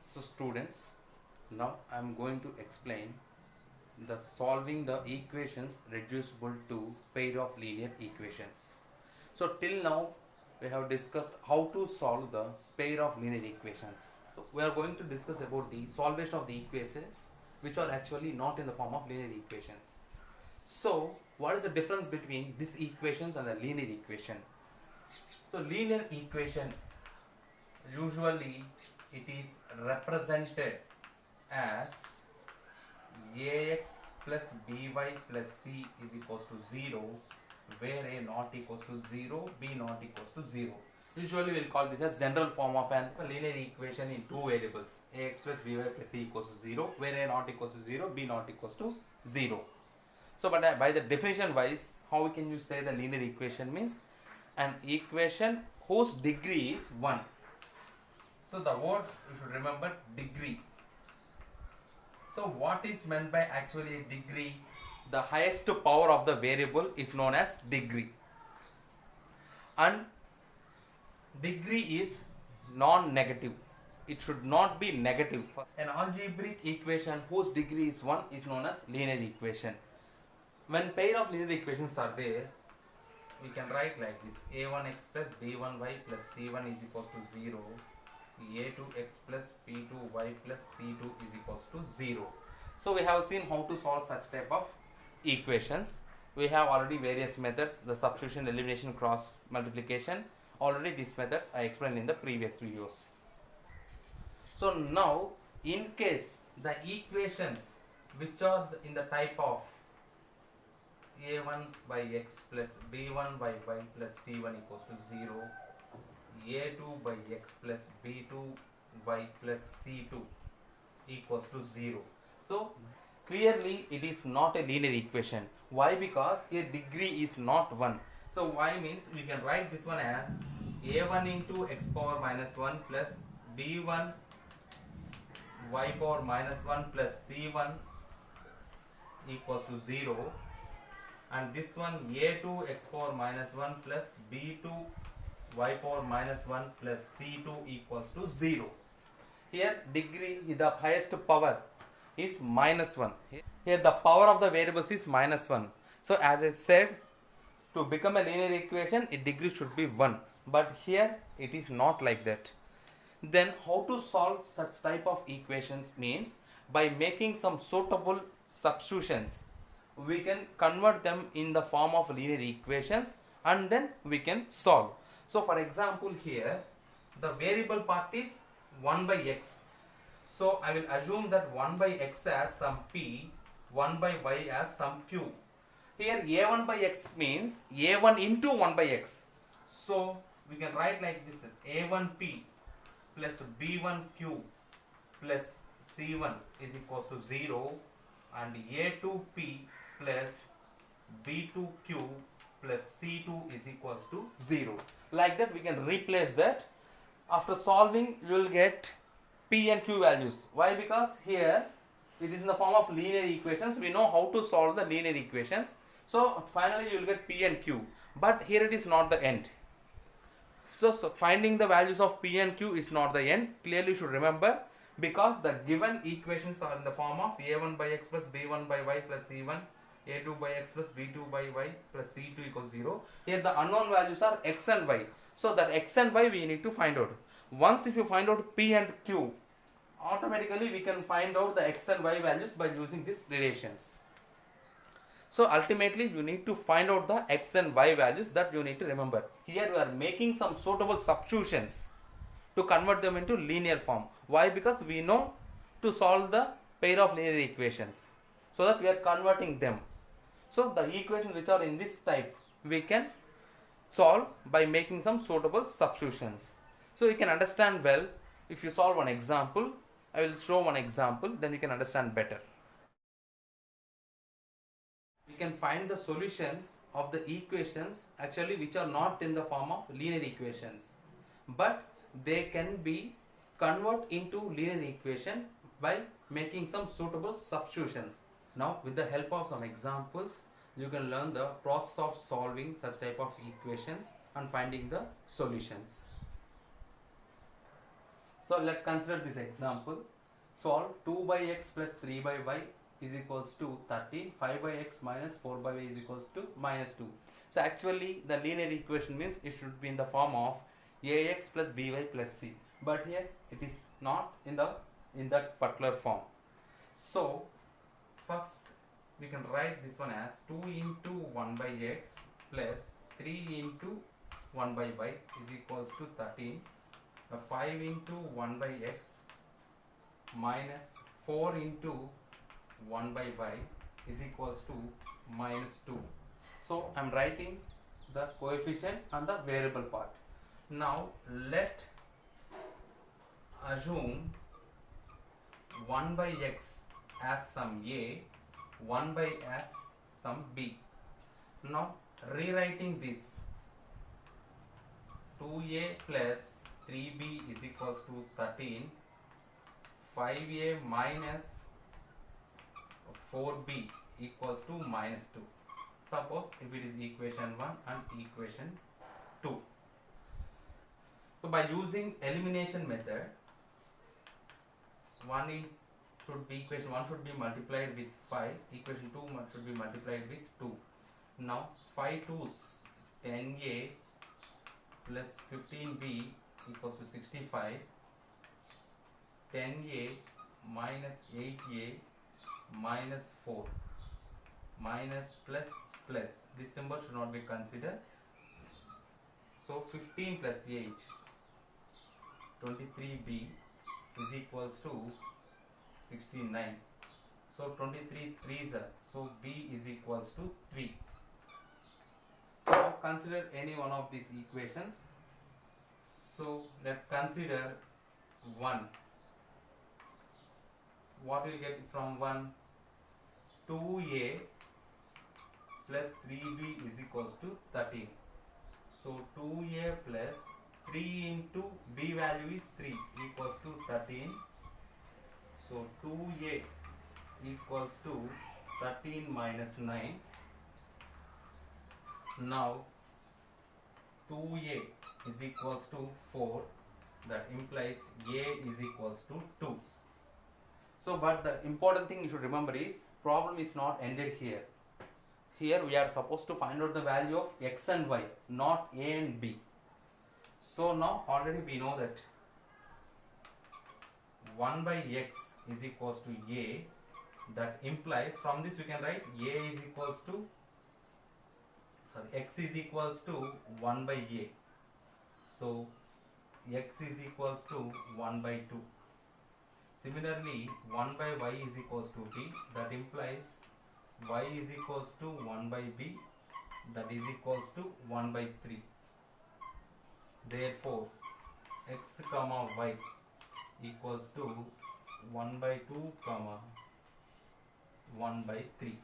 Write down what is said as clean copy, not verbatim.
So students, now I am going to explain the solving the equations reducible to pair of linear equations. So till now we have discussed how to solve the pair of linear equations. So we are going to discuss about the solvation of the equations which are actually not in the form of linear equations. So what is the difference between these equations and the linear equation? So linear equation, usually it is represented as ax plus by plus c is equals to 0, where a not equals to 0, b not equals to 0. Usually we'll call this as general form of an linear equation in two variables, ax plus by plus c equals to 0, where a not equals to 0, b not equals to 0. So but by the definition wise, how can you say the linear equation means an equation whose degree is 1. So the word you should remember, degree. So what is meant by actually a degree? The highest power of the variable is known as degree, and degree is non-negative. It should not be negative. An algebraic equation whose degree is 1 is known as linear equation. When pair of linear equations are there, we can write like this: a1x plus b1y plus c1 is equals to 0, a2x plus p2y plus c2 is equals to 0. So we have seen how to solve such type of equations. We have already various methods: the substitution, elimination, cross multiplication. Already these methods I explained in the previous videos. So now, in case the equations which are in the type of a1 by x plus b1 by y plus c1 equals to 0, a2 by x plus b2 y plus c2 equals to 0. So clearly it is not a linear equation. Why? Because here degree is not 1. So y means we can write this one as a1 into x power minus 1 plus b1 y power minus 1 plus c1 equals to 0, and this one a2 x power minus 1 plus b2 y power minus 1 plus c2 equals to 0. Here degree, the highest power is minus 1. Here the power of the variables is minus 1. So as I said, to become a linear equation, its degree should be 1. But here it is not like that. Then how to solve such type of equations means by making some suitable substitutions. We can convert them in the form of linear equations and then we can solve. So for example, here the variable part is 1 by x. So I will assume that 1 by x as some p, 1 by y as some q. Here a1 by x means a1 into 1 by x. So we can write like this: a1p plus b1q plus c1 is equals to 0, and a2p plus b2q plus c2 is equals to 0. Like that we can replace that. After solving, you will get p and q values. Why? Because here it is in the form of linear equations. We know how to solve the linear equations. So finally you will get p and q. But here it is not the end. So finding the values of p and q is not the end. Clearly you should remember, because the given equations are in the form of a1 by x plus b1 by y plus c1, a2 by x plus b2 by y plus c2 equals 0. Here the unknown values are x and y. So that x and y we need to find out. Once if you find out p and q, automatically we can find out the x and y values by using these relations. So ultimately you need to find out the x and y values, that you need to remember. Here we are making some suitable substitutions to convert them into linear form. Why? Because we know to solve the pair of linear equations, so that we are converting them. So the equations which are in this type we can solve by making some suitable substitutions. So you can understand well if you solve one example. I will show one example, then you can understand better. We can find the solutions of the equations actually which are not in the form of linear equations, but they can be converted into linear equation by making some suitable substitutions. Now with the help of some examples, you can learn the process of solving such type of equations and finding the solutions. So let's consider this example. Solve 2 by x plus 3 by y is equals to 13. 5 by x minus 4 by y is equals to minus 2. So actually the linear equation means it should be in the form of ax plus by plus c. But here it is not in that particular form. So first we can write this one as 2 into 1 by x plus 3 into 1 by y is equals to 13. 5 into 1 by x minus 4 into 1 by y is equals to minus 2. So I am writing the coefficient and the variable part. Now let assume 1 by x as some a, 1 by as some b. Now rewriting this, 2a plus 3b is equals to 13, 5a minus 4b equals to minus 2. Suppose if it is equation 1 and equation 2. So by using elimination method, equation 1 should be multiplied with 5, equation 2 should be multiplied with 2. Now 5 2's 10a plus 15b equals to 65, 10a minus 8a minus 4 minus plus plus, this symbol should not be considered. So 15 plus 8, 23b is equals to 69. So 23 3s are, so b is equals to 3. Now consider any one of these equations. So let's consider 1. What will get from 1? 2a plus 3b is equals to 13. So 2a plus 3 into b value is 3 equals to 13. So 2a equals to 13 minus 9. Now 2a is equals to 4, that implies a is equals to 2. So but the important thing you should remember is problem is not ended here. Here we are supposed to find out the value of x and y, not a and b. So now already we know that 1 by x is equals to a, that implies from this we can write a is equals to, x is equals to 1 by a. So x is equals to 1 by 2. Similarly 1 by y is equals to b, that implies y is equals to 1 by b, that is equals to 1 by 3. Therefore x comma y equals to 1 by 2 comma 1 by 3.